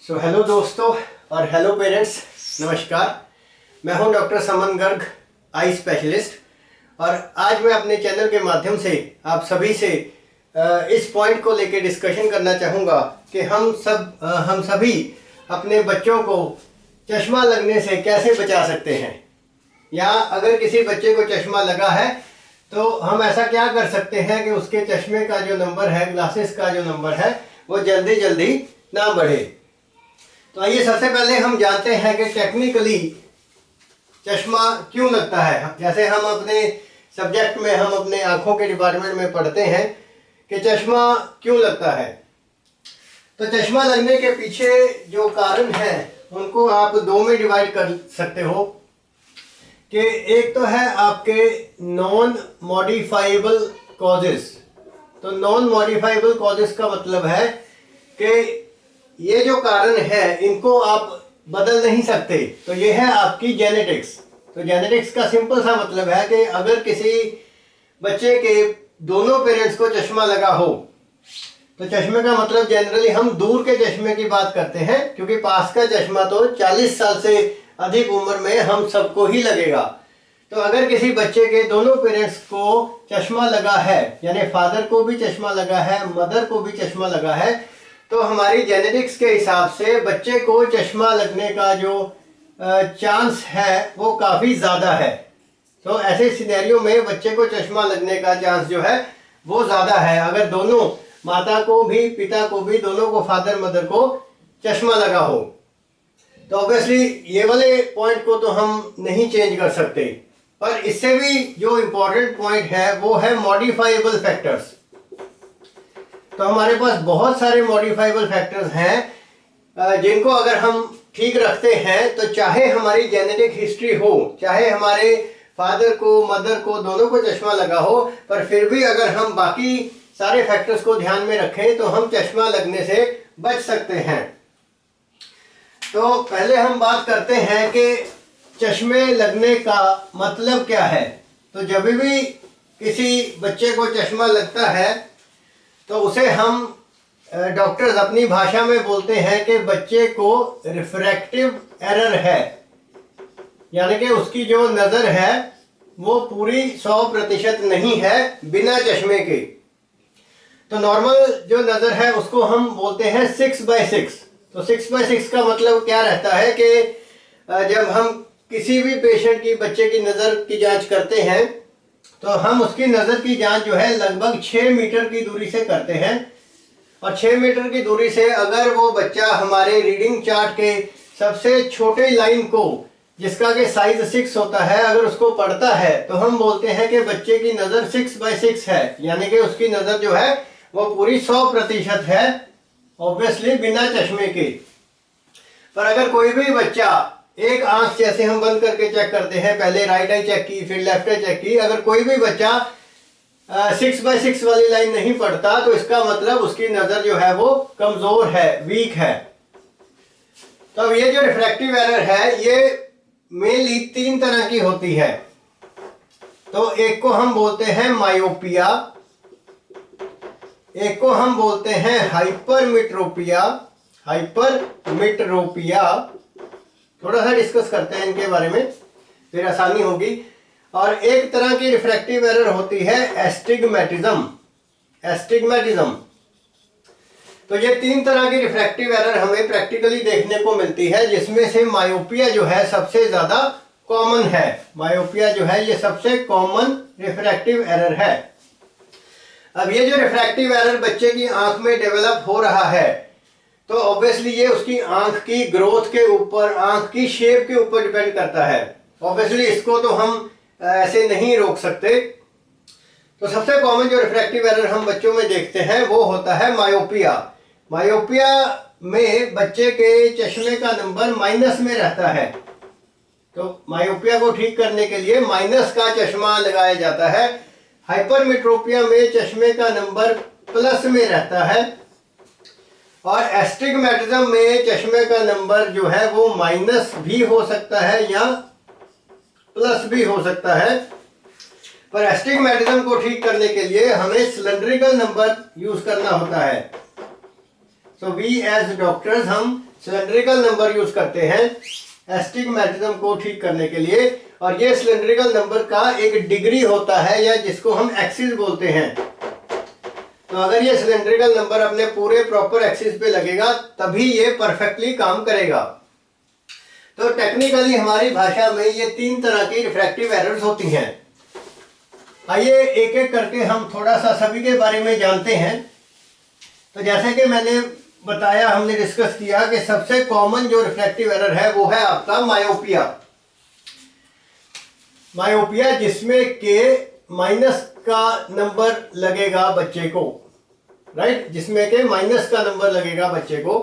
Hello दोस्तों और hello parents, नमस्कार। मैं हूं डॉक्टर समन गर्ग, आई स्पेशलिस्ट, और आज मैं अपने चैनल के माध्यम से आप सभी से इस पॉइंट को लेकर डिस्कशन करना चाहूँगा कि हम सभी अपने बच्चों को चश्मा लगने से कैसे बचा सकते हैं, या अगर किसी बच्चे को चश्मा लगा है तो हम ऐसा क्या कर सकते हैं कि उसके चश्मे का जो नंबर है, ग्लासेस का जो नंबर है, वो जल्दी जल्दी ना बढ़े। तो आइए सबसे पहले हम जानते हैं कि टेक्निकली चश्मा क्यों लगता है। जैसे हम अपने सब्जेक्ट में, हम अपने आँखों के डिपार्टमेंट में पढ़ते हैं कि चश्मा क्यों लगता है। तो चश्मा लगने के पीछे जो कारण है उनको आप दो में डिवाइड कर सकते हो कि एक तो है आपके नॉन मॉडिफाइबल कॉजेस। तो नॉन मॉडिफाइबल कॉजेस का मतलब है कि ये जो कारण है इनको आप बदल नहीं सकते। तो ये है आपकी जेनेटिक्स। तो जेनेटिक्स का सिंपल सा मतलब है कि अगर किसी बच्चे के दोनों पेरेंट्स को चश्मा लगा हो, तो चश्मे का मतलब जनरली हम दूर के चश्मे की बात करते हैं, क्योंकि पास का चश्मा तो 40 साल से अधिक उम्र में हम सबको ही लगेगा। तो अगर किसी बच्चे के दोनों पेरेंट्स को चश्मा लगा है, यानी फादर को भी चश्मा लगा है, मदर को भी चश्मा लगा है, तो हमारी जेनेटिक्स के हिसाब से बच्चे को चश्मा लगने का जो चांस है वो काफ़ी ज़्यादा है। तो ऐसे सिनेरियो में बच्चे को चश्मा लगने का चांस जो है वो ज़्यादा है, अगर दोनों माता को भी, पिता को भी, दोनों को, फादर मदर को चश्मा लगा हो। तो ऑब्वियसली ये वाले पॉइंट को तो हम नहीं चेंज कर सकते, पर इससे भी जो इम्पोर्टेंट पॉइंट है वो है मॉडिफाइबल फैक्टर्स। तो हमारे पास बहुत सारे मॉडिफाइबल फैक्टर्स हैं जिनको अगर हम ठीक रखते हैं तो चाहे हमारी जेनेटिक हिस्ट्री हो, चाहे हमारे फादर को, मदर को, दोनों को चश्मा लगा हो, पर फिर भी अगर हम बाकी सारे फैक्टर्स को ध्यान में रखें तो हम चश्मा लगने से बच सकते हैं। तो पहले हम बात करते हैं कि चश्मे लगने का मतलब क्या है। तो जब भी किसी बच्चे को चश्मा लगता है तो उसे हम डॉक्टर्स अपनी भाषा में बोलते हैं कि बच्चे को रिफ्रैक्टिव एरर है, यानी कि उसकी जो नज़र है वो पूरी 100% नहीं है बिना चश्मे के। तो नॉर्मल जो नज़र है उसको हम बोलते हैं 6/6। तो 6/6 का मतलब क्या रहता है कि जब हम किसी भी पेशेंट की, बच्चे की नज़र की जांच करते हैं तो हम उसकी नज़र की जांच जो है लगभग 6 मीटर की दूरी से करते हैं, और 6 मीटर की दूरी से अगर वो बच्चा हमारे रीडिंग चार्ट के सबसे छोटे लाइन को, जिसका कि साइज 6 होता है, अगर उसको पढ़ता है तो हम बोलते हैं कि बच्चे की नज़र 6/6 है, यानी कि उसकी नज़र जो है वो पूरी 100% है, ऑब्वियसली बिना चश्मे के। पर अगर कोई भी बच्चा एक आंख, जैसे हम बंद करके चेक करते हैं, पहले राइट आई चेक की, फिर लेफ्ट आई चेक की, अगर कोई भी बच्चा 6/6 वाली लाइन नहीं पढ़ता तो इसका मतलब उसकी नज़र जो है वो कमज़ोर है, वीक है। तो अब ये जो रिफ्रैक्टिव एरर है ये मेनली 3 तरह की होती है। तो एक को हम बोलते हैं मायोपिया, एक को हम बोलते हैं हाइपरमेट्रोपिया। थोड़ा सा डिस्कस करते हैं इनके बारे में, फिर आसानी होगी। और एक तरह की रिफ्रैक्टिव एरर होती है एस्टिग्मेटिज्म। तो ये 3 तरह की रिफ्रैक्टिव एरर हमें प्रैक्टिकली देखने को मिलती है, जिसमें से मायोपिया जो है सबसे ज़्यादा कॉमन है। मायोपिया जो है ये सबसे कॉमन रिफ्रैक्टिव एरर है। अब ये जो रिफ्रैक्टिव एरर बच्चे की आंख में डेवलप हो रहा है, तो ऑब्वियसली ये उसकी आंख की ग्रोथ के ऊपर, आंख की शेप के ऊपर डिपेंड करता है। ऑब्वियसली इसको तो हम ऐसे नहीं रोक सकते। तो सबसे कॉमन जो रिफ्रैक्टिव एरर हम बच्चों में देखते हैं वो होता है मायोपिया। मायोपिया में बच्चे के चश्मे का नंबर माइनस में रहता है। तो मायोपिया को ठीक करने के लिए माइनस का चश्मा लगाया जाता है। हाइपरमेट्रोपिया में चश्मे का नंबर प्लस में रहता है, और एस्टिग्मेटिज्म में चश्मे का नंबर जो है वो माइनस भी हो सकता है या प्लस भी हो सकता है। पर एस्टिग्मेटिज्म को ठीक करने के लिए हमें सिलेंड्रिकल नंबर यूज करना होता है। सो वी एज डॉक्टर्स हम सिलेंड्रिकल नंबर यूज करते हैं एस्टिग्मेटिज्म को ठीक करने के लिए। और ये सिलेंड्रिकल नंबर का एक डिग्री होता है या जिसको हम एक्सिस बोलते हैं। तो अगर ये सिलेंड्रिकल नंबर अपने पूरे प्रॉपर एक्सिस पे लगेगा तभी ये परफेक्टली काम करेगा। तो टेक्निकली हमारी भाषा में ये 3 तरह की रिफ्रैक्टिव एरर्स होती हैं। आइए एक एक करके हम थोड़ा सा सभी के बारे में जानते हैं। तो जैसे कि मैंने बताया, हमने डिस्कस किया कि सबसे कॉमन जो रिफ्रैक्टिव एरर है वो है आपका मायोपिया। मायोपिया जिसमें के माइनस का नंबर लगेगा बच्चे को, राइट, जिसमें के माइनस का नंबर लगेगा बच्चे को।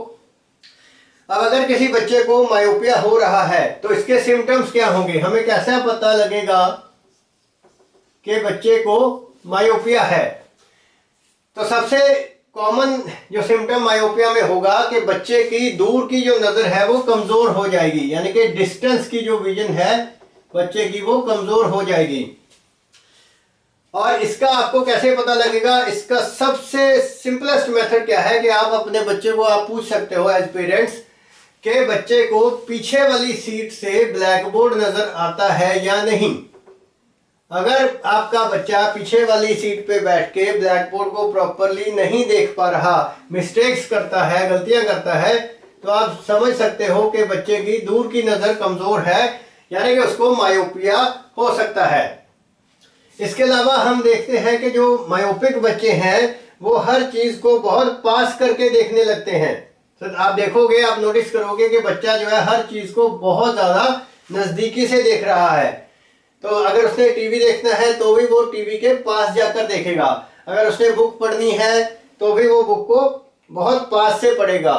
अब अगर किसी बच्चे को मायोपिया हो रहा है तो इसके सिम्टम्स क्या होंगे, हमें कैसा पता लगेगा कि बच्चे को मायोपिया है। तो सबसे कॉमन जो सिम्टम मायोपिया में होगा कि बच्चे की दूर की जो नज़र है वो कमज़ोर हो जाएगी, यानी कि डिस्टेंस की जो विजन है बच्चे की वो कमज़ोर हो जाएगी। और इसका आपको कैसे पता लगेगा, इसका सबसे सिंपलेस्ट मेथड क्या है कि आप अपने बच्चे को आप पूछ सकते हो एज पेरेंट्स कि बच्चे को पीछे वाली सीट से ब्लैक बोर्ड नज़र आता है या नहीं। अगर आपका बच्चा पीछे वाली सीट पे बैठ के ब्लैक बोर्ड को प्रॉपरली नहीं देख पा रहा, मिस्टेक्स करता है, गलतियां करता है, तो आप समझ सकते हो कि बच्चे की दूर की नज़र कमज़ोर है, यानी कि उसको मायोपिया हो सकता है। इसके अलावा हम देखते हैं कि जो मायोपिक बच्चे हैं वो हर चीज़ को बहुत पास करके देखने लगते हैं। तो आप देखोगे, आप नोटिस करोगे कि बच्चा जो है हर चीज़ को बहुत ज़्यादा नज़दीकी से देख रहा है। तो अगर उसने टीवी देखना है तो भी वो टीवी के पास जाकर देखेगा, अगर उसने बुक पढ़नी है तो भी वो बुक को बहुत पास से पढ़ेगा।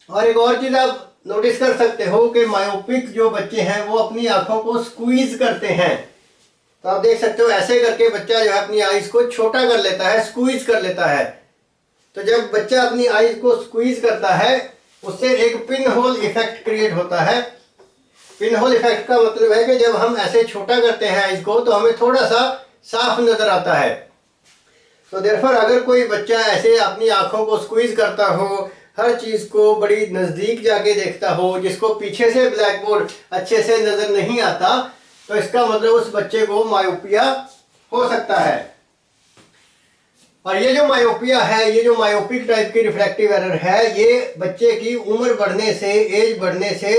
और एक और चीज़ आप नोटिस कर सकते हो कि मायोपिक जो बच्चे हैं वो अपनी आंखों को स्क्वीज करते हैं। तो आप देख सकते हो ऐसे करके बच्चा जो है अपनी आईज को छोटा कर लेता है, स्क्वीज कर लेता है। तो जब बच्चा अपनी आईज को स्क्वीज करता है उससे एक पिन होल इफेक्ट क्रिएट होता है। पिन होल इफेक्ट का मतलब है कि जब हम ऐसे छोटा करते हैं आईज को तो हमें थोड़ा सा साफ नजर आता है। तो देयरफॉर अगर कोई बच्चा ऐसे अपनी आंखों को स्क्वीज करता हो, हर चीज को बड़ी नजदीक जाके देखता हो, जिसको पीछे से ब्लैक बोर्ड अच्छे से नजर नहीं आता, तो इसका मतलब उस बच्चे को मायोपिया हो सकता है। और ये जो मायोपिया है, ये जो मायोपिक टाइप की रिफ्रैक्टिव एरर है, ये बच्चे की उम्र बढ़ने से, एज बढ़ने से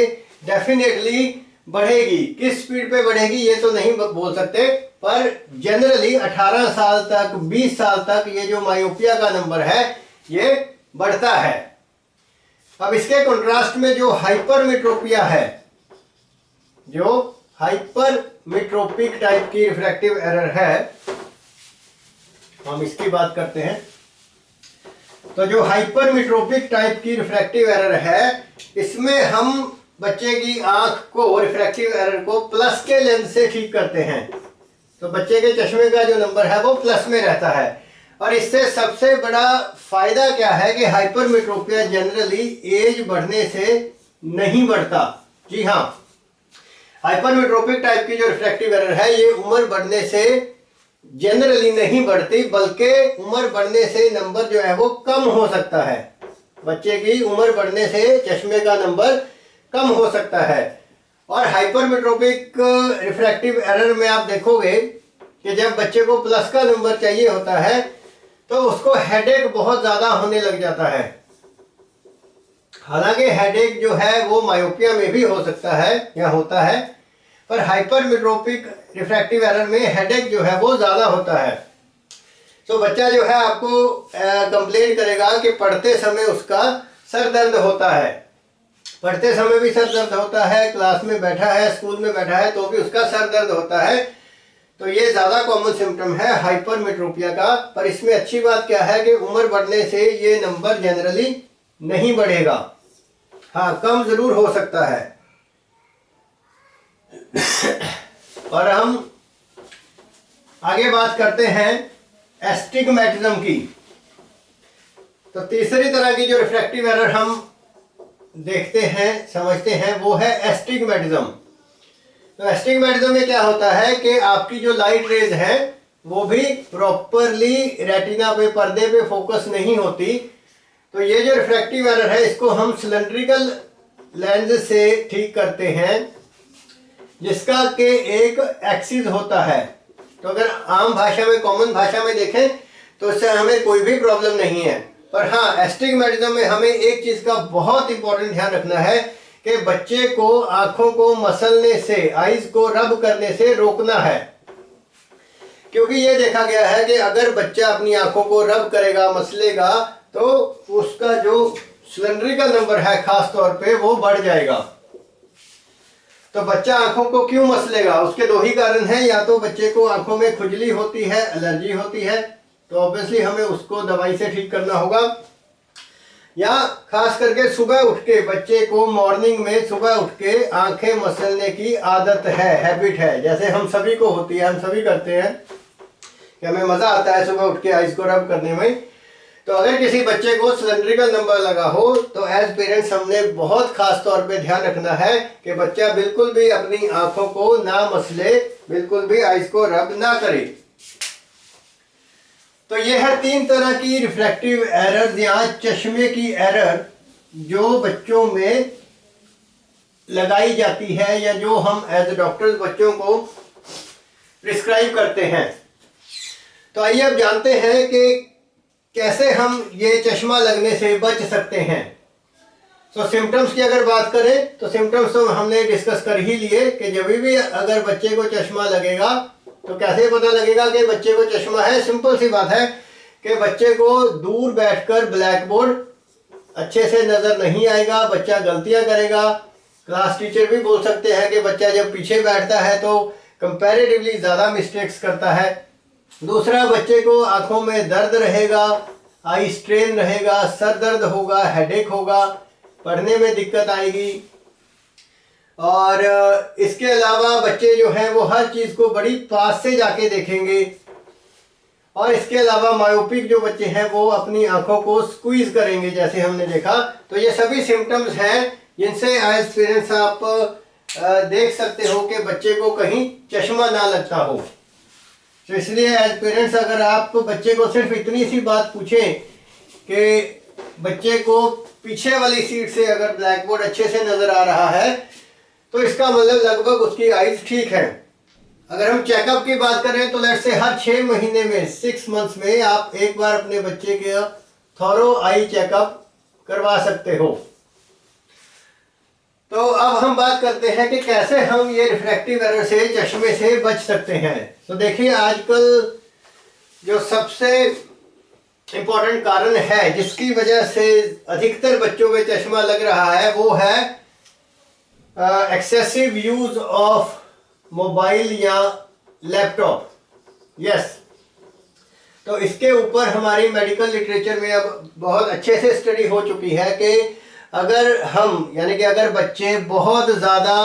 डेफिनेटली बढ़ेगी। किस स्पीड पे बढ़ेगी ये तो नहीं बोल सकते, पर जनरली 18 साल तक, 20 साल तक ये जो मायोपिया का नंबर है ये बढ़ता है। अब इसके कंट्रास्ट में जो हाइपरमेट्रोपिया है, जो हाइपरमेट्रोपिक टाइप की रिफ्रैक्टिव एरर है, हम इसकी बात करते हैं। तो जो हाइपरमेट्रोपिक टाइप की रिफ्रैक्टिव एरर है, इसमें हम बच्चे की आंख को, रिफ्रैक्टिव एरर को प्लस के लेंस से ठीक करते हैं। तो बच्चे के चश्मे का जो नंबर है वो प्लस में रहता है। और इससे सबसे बड़ा फायदा क्या है कि हाइपरमेट्रोपिया जनरली एज बढ़ने से नहीं बढ़ता। जी हाँ, हाइपरमेट्रोपिक टाइप की जो रिफ्रैक्टिव एरर है ये उम्र बढ़ने से जनरली नहीं बढ़ती, बल्कि उम्र बढ़ने से नंबर जो है वो कम हो सकता है। बच्चे की उम्र बढ़ने से चश्मे का नंबर कम हो सकता है। और हाइपरमेट्रोपिक रिफ्रैक्टिव एरर में आप देखोगे कि जब बच्चे को प्लस का नंबर चाहिए होता है तो उसको हेडेक बहुत ज़्यादा होने लग जाता है। हालांकि हेडेक जो है वो मायोपिया में भी हो सकता है या होता है, पर हाइपरमेट्रोपिक रिफ्रैक्टिव एरर में हेडेक जो है वो ज़्यादा होता है। तो बच्चा जो है आपको कंप्लेन करेगा कि पढ़ते समय उसका सर दर्द होता है, पढ़ते समय भी सर दर्द होता है, क्लास में बैठा है, स्कूल में बैठा है तो भी उसका सर दर्द होता है। तो ये ज़्यादा कॉमन सिम्टम है हाइपरमेट्रोपिया का। पर इसमें अच्छी बात क्या है कि उम्र बढ़ने से ये नंबर जनरली नहीं बढ़ेगा, हाँ कम ज़रूर हो सकता है। और हम आगे बात करते हैं एस्टिग्मेटिज्म की। तो तीसरी तरह की जो रिफ्रैक्टिव एरर हम देखते हैं, समझते हैं, वो है एस्टिग्मेटिज्म। तो एस्टिग्मेटिज्म में क्या होता है कि आपकी जो लाइट रेज है वो भी प्रॉपरली रेटिना पे, पर्दे पे फोकस नहीं होती, तो ये जो रिफ्रैक्टिव एरर है इसको हम सिलेंड्रिकल लेंस से ठीक करते हैं, जिसका के एक एक्सिस होता है। तो अगर आम भाषा में, कॉमन भाषा में देखें तो इससे हमें कोई भी प्रॉब्लम नहीं है। पर हाँ, एस्टिग्मेटिज्म में हमें एक चीज का बहुत इंपॉर्टेंट ध्यान रखना है कि बच्चे को आंखों को मसलने से, आईज को रब करने से रोकना है। क्योंकि ये देखा गया है कि अगर बच्चा अपनी आंखों को रब करेगा, मसलेगा, तो उसका जो सिलेंड्रिकल नंबर है खास तौर पे वो बढ़ जाएगा। तो बच्चा आंखों को क्यों मसलेगा? उसके दो ही कारण हैं। या तो बच्चे को आंखों में खुजली होती है, एलर्जी होती है, तो ऑब्वियसली हमें उसको दवाई से ठीक करना होगा। या खास करके सुबह उठ के बच्चे को मॉर्निंग में सुबह उठ के आंखें मसलने की आदत है, हैबिट है, जैसे हम सभी को होती है, हम सभी करते हैं कि हमें मजा आता है सुबह उठ के आइज को रब करने में। तो अगर किसी बच्चे को सिलेंड्रिकल नंबर लगा हो तो एज पेरेंट्स हमने बहुत खास तौर पे ध्यान रखना है कि बच्चा बिल्कुल भी अपनी आंखों को ना मसले, बिल्कुल भी आइज को रब ना करे। तो ये है 3 तरह की रिफ्रैक्टिव एरर या चश्मे की एरर जो बच्चों में लगाई जाती है या जो हम एज डॉक्टर्स बच्चों को प्रिस्क्राइब करते हैं। तो आइए अब जानते हैं कि कैसे हम ये चश्मा लगने से बच सकते हैं। तो सिम्टम्स की अगर बात करें तो सिम्टम्स तो हमने डिस्कस कर ही लिए कि जब भी अगर बच्चे को चश्मा लगेगा तो कैसे पता लगेगा कि बच्चे को चश्मा है। सिंपल सी बात है कि बच्चे को दूर बैठकर ब्लैक बोर्ड अच्छे से नज़र नहीं आएगा, बच्चा गलतियां करेगा। क्लास टीचर भी बोल सकते हैं कि बच्चा जब पीछे बैठता है तो कंपैरेटिवली ज़्यादा मिस्टेक्स करता है। दूसरा, बच्चे को आंखों में दर्द रहेगा, आई स्ट्रेन रहेगा, सर दर्द होगा, हेडेक होगा, पढ़ने में दिक्कत आएगी। और इसके अलावा बच्चे जो हैं वो हर चीज़ को बड़ी पास से जाके देखेंगे। और इसके अलावा मायोपिक जो बच्चे हैं वो अपनी आंखों को स्क्वीज करेंगे, जैसे हमने देखा। तो ये सभी सिम्टम्स हैं जिनसे एज पेरेंट्स आप देख सकते हो कि बच्चे को कहीं चश्मा ना लगता हो। तो इसलिए एज पेरेंट्स अगर आप बच्चे को सिर्फ इतनी सी बात पूछें कि बच्चे को पीछे वाली सीट से अगर ब्लैक बोर्ड अच्छे से नज़र आ रहा है तो इसका मतलब लगभग उसकी आइज ठीक है। अगर हम चेकअप की बात करें तो लेट्स से हर 6 महीने में, 6 मंथ्स में आप एक बार अपने बच्चे के थॉरो आई चेकअप करवा सकते हो। तो अब हम बात करते हैं कि कैसे हम ये रिफ्रैक्टिव एरर से, चश्मे से बच सकते हैं। तो देखिए, आजकल जो सबसे इम्पोर्टेंट कारण है जिसकी वजह से अधिकतर बच्चों में चश्मा लग रहा है वो है एक्सेसिव यूज ऑफ मोबाइल या लैपटॉप। यस, तो इसके ऊपर हमारी मेडिकल लिटरेचर में अब बहुत अच्छे से स्टडी हो चुकी है कि अगर हम, यानी कि अगर बच्चे बहुत ज़्यादा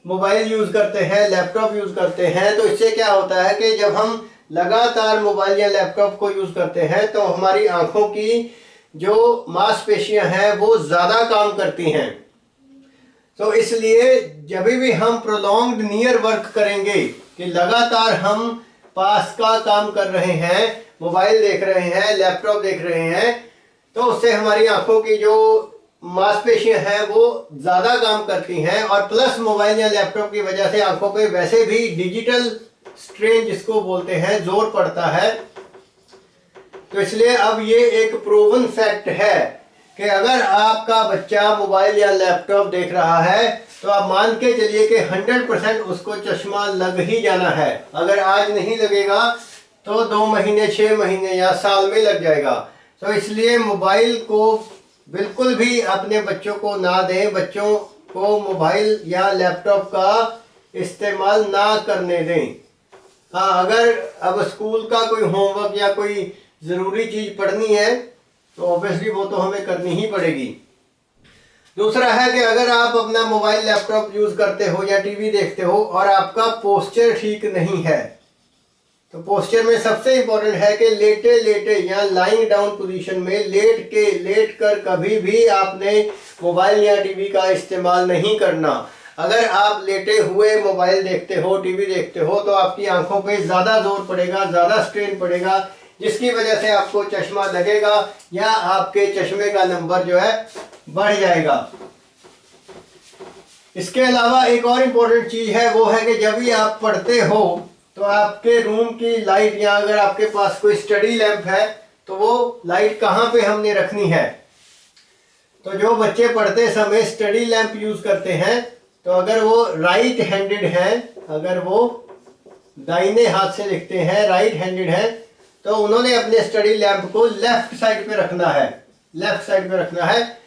मोबाइल यूज़ करते हैं, लैपटॉप यूज़ करते हैं, तो इससे क्या होता है कि जब हम लगातार मोबाइल या लैपटॉप को यूज़ करते हैं तो हमारी आँखों की जो मांसपेशियां हैं वो ज़्यादा काम करती हैं। तो इसलिए जब भी हम प्रोलॉन्ग्ड नियर वर्क करेंगे कि लगातार हम पास का काम कर रहे हैं, मोबाइल देख रहे हैं, लैपटॉप देख रहे हैं, तो उससे हमारी आंखों की जो मांसपेशियां हैं वो ज़्यादा काम करती हैं। और प्लस मोबाइल या लैपटॉप की वजह से आंखों पे वैसे भी डिजिटल स्ट्रेन जिसको बोलते हैं, जोर पड़ता है। तो इसलिए अब ये एक प्रूवन फैक्ट है कि अगर आपका बच्चा मोबाइल या लैपटॉप देख रहा है तो आप मान के चलिए कि 100% उसको चश्मा लग ही जाना है। अगर आज नहीं लगेगा तो 2 महीने, 6 महीने या साल में लग जाएगा। तो इसलिए मोबाइल को बिल्कुल भी अपने बच्चों को ना दें, बच्चों को मोबाइल या लैपटॉप का इस्तेमाल ना करने दें। हाँ, अगर अब स्कूल का कोई होमवर्क या कोई ज़रूरी चीज़ पढ़नी है तो ऑब्वियसली वो तो हमें करनी ही पड़ेगी। दूसरा है कि अगर आप अपना मोबाइल लैपटॉप यूज़ करते हो या टीवी देखते हो और आपका पोस्चर ठीक नहीं है, तो पोस्चर में सबसे इम्पोर्टेंट है कि लेटे लेटे या लाइंग डाउन पोजीशन में लेट कर कभी भी आपने मोबाइल या टीवी का इस्तेमाल नहीं करना। अगर आप लेटे हुए मोबाइल देखते हो, टीवी देखते हो, तो आपकी आंखों पे ज़्यादा जोर पड़ेगा, ज़्यादा स्ट्रेन पड़ेगा। जिसकी वजह से आपको चश्मा लगेगा या आपके चश्मे का नंबर जो है बढ़ जाएगा। इसके अलावा एक और इम्पोर्टेंट चीज़ है, वो है कि जब भी आप पढ़ते हो तो आपके रूम की लाइट, या अगर आपके पास कोई स्टडी लैंप है तो वो लाइट कहाँ पे हमने रखनी है। तो जो बच्चे पढ़ते समय स्टडी लैंप यूज़ करते हैं, तो अगर वो राइट हैंडेड हैं, अगर वो दाहिने हाथ से लिखते हैं, राइट हैंडेड हैं, तो उन्होंने अपने स्टडी लैंप को लेफ्ट साइड पे रखना है, लेफ्ट साइड पे रखना है।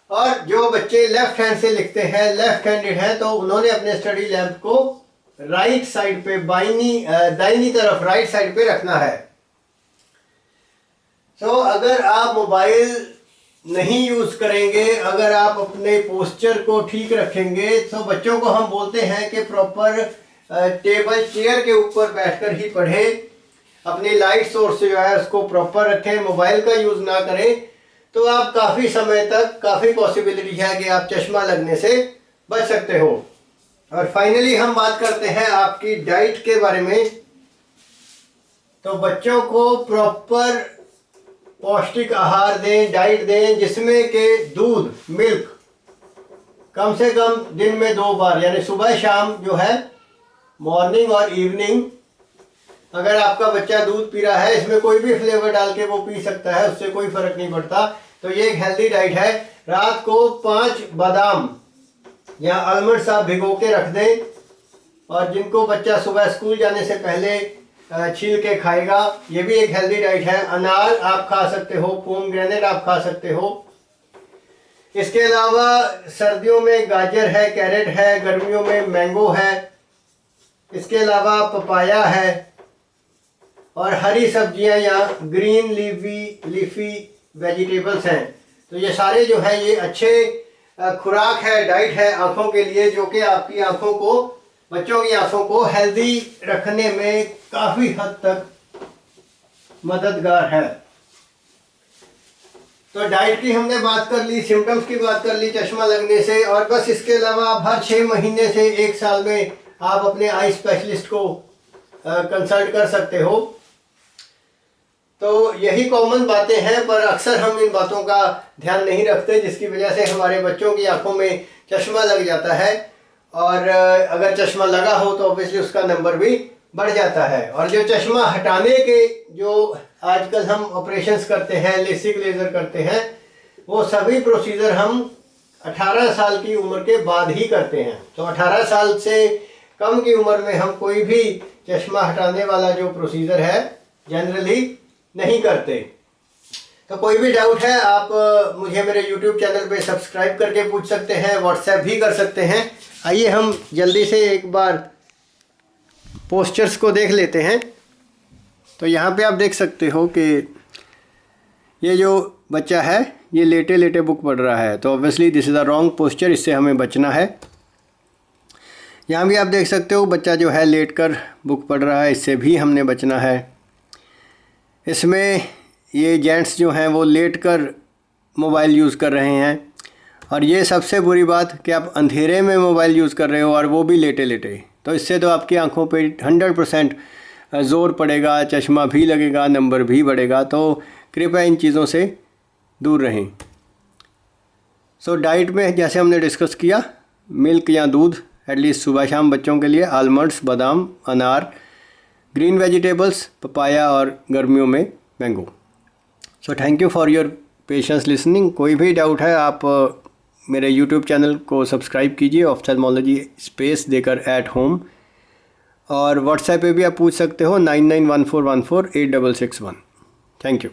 और जो बच्चे लेफ्ट हैंड से लिखते हैं, लेफ्ट हैंडेड हैं, तो उन्होंने अपने स्टडी लैंप को राइट साइड पे, दाहिनी तरफ राइट साइड पे रखना है। तो अगर आप मोबाइल नहीं यूज करेंगे, अगर आप अपने पोस्चर को ठीक रखेंगे, तो बच्चों को हम बोलते हैं कि प्रॉपर टेबल चेयर के ऊपर बैठकर ही पढ़े, अपनी लाइट सोर्स जो है उसको प्रॉपर रखें, मोबाइल का यूज ना करें, तो आप काफ़ी समय तक, काफ़ी पॉसिबिलिटी है कि आप चश्मा लगने से बच सकते हो। और फाइनली हम बात करते हैं आपकी डाइट के बारे में। तो बच्चों को प्रॉपर पौष्टिक आहार दें, डाइट दें, जिसमें कि दूध, मिल्क कम से कम दिन में 2 बार, यानी सुबह शाम जो है, मॉर्निंग और इवनिंग। अगर आपका बच्चा दूध पी रहा है, इसमें कोई भी फ्लेवर डाल के वो पी सकता है, उससे कोई फर्क नहीं पड़ता। तो ये एक हेल्दी डाइट है। रात को 5 बादाम या आलमंड्स आप भिगो के रख दें, और जिनको बच्चा सुबह स्कूल जाने से पहले छील के खाएगा, ये भी एक हेल्दी डाइट है। अनार आप खा सकते हो, पोमग्रेनेट आप खा सकते हो। इसके अलावा सर्दियों में गाजर है, कैरेट है, गर्मियों में मैंगो है, इसके अलावा पपाया है, और हरी सब्जियां या ग्रीन लीफी वेजिटेबल्स हैं। तो ये सारे जो है ये अच्छे खुराक है, डाइट है आँखों के लिए, जो कि आपकी आँखों को, बच्चों की आँखों को हेल्दी रखने में काफ़ी हद तक मददगार है। तो डाइट की हमने बात कर ली, सिम्टम्स की बात कर ली चश्मा लगने से, और बस इसके अलावा आप हर 6 महीने से 1 साल में आप अपने आई स्पेशलिस्ट को कंसल्ट कर सकते हो। तो यही कॉमन बातें हैं, पर अक्सर हम इन बातों का ध्यान नहीं रखते, जिसकी वजह से हमारे बच्चों की आंखों में चश्मा लग जाता है। और अगर चश्मा लगा हो तो ऑब्वियसली उसका नंबर भी बढ़ जाता है। और जो चश्मा हटाने के जो आजकल हम ऑपरेशंस करते हैं, लेसिक लेज़र करते हैं, वो सभी प्रोसीजर हम 18 साल की उम्र के बाद ही करते हैं। तो 18 साल से कम की उम्र में हम कोई भी चश्मा हटाने वाला जो प्रोसीजर है जनरली नहीं करते। तो कोई भी डाउट है आप मुझे मेरे YouTube चैनल पे सब्सक्राइब करके पूछ सकते हैं, व्हाट्सएप भी कर सकते हैं। आइए हम जल्दी से एक बार पोस्चर्स को देख लेते हैं। तो यहाँ पे आप देख सकते हो कि ये जो बच्चा है ये लेटे लेटे बुक पढ़ रहा है, तो obviously this is a wrong posture, इससे हमें बचना है। यहाँ भी आप देख सकते हो बच्चा जो है लेटकर बुक पढ़ रहा है, इससे भी हमने बचना है। इसमें ये जेंट्स जो हैं वो लेटकर मोबाइल यूज़ कर रहे हैं, और ये सबसे बुरी बात कि आप अंधेरे में मोबाइल यूज़ कर रहे हो और वो भी लेटे लेटे, तो इससे तो आपकी आंखों पे 100% ज़ोर पड़ेगा, चश्मा भी लगेगा, नंबर भी बढ़ेगा। तो कृपया इन चीज़ों से दूर रहें। सो डाइट में जैसे हमने डिस्कस किया, मिल्क या दूध एटलीस्ट सुबह शाम बच्चों के लिए, आलमंड्स, बादाम, अनार, ग्रीन वेजिटेबल्स, पपाया, और गर्मियों में mango. So thank you for your patience listening. कोई भी डाउट है आप मेरे यूट्यूब चैनल को सब्सक्राइब कीजिए, ऑफ्थेल्मोलॉजी स्पेस देकर एट होम, और व्हाट्सएप पे भी आप पूछ सकते हो 9914148661। Thank you.